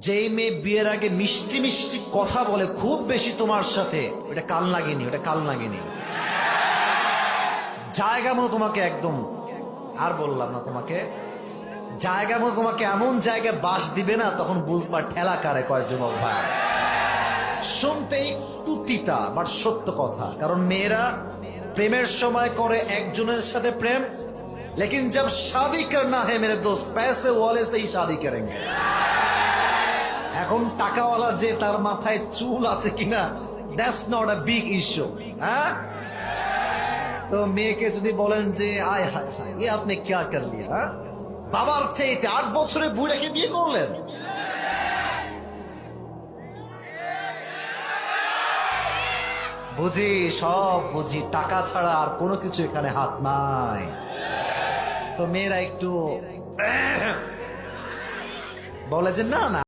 যেই মেয়ে বিয়ের আগে মিষ্টি মিষ্টি কথা বলে খুব বেশি তোমার সাথে, ওটা কাল লাগেনি, ওটা কাল লাগেনি। জায়গা মতো তোমাকে একদম, আর বললাম না তোমাকে, জায়গা মতো তোমাকে এমন জায়গায় বাস দিবে না, তখন বুঝবা ঠেলা কারে কয় যুবক ভাই। শুনতে একটু তিতা বাট সত্য কথা, কারণ মেয়েরা প্রেমের সময় করে একজনের সাথে প্রেম, लेकिन जब शादी करना है मेरे दोस्त पैसे वाले से ही शादी करेंगे। এখন টাকাওয়ালা যে তার মাথায় চুল আছে কিনা, that's not a big issue. হ্যাঁ, তো মেয়েকে যদি বলেন যে আয় হায় হায় এ আপনি क्या कर लिया, হ্যাঁ বাবার চাইতে 8 বছরে বুড়াকে বিয়ে করলেন। বুঝি, সব বুঝি, টাকা ছাড়া আর কোনো কিছু এখানে হাত নাই। তো মেয়েরা একটু বলে যে না না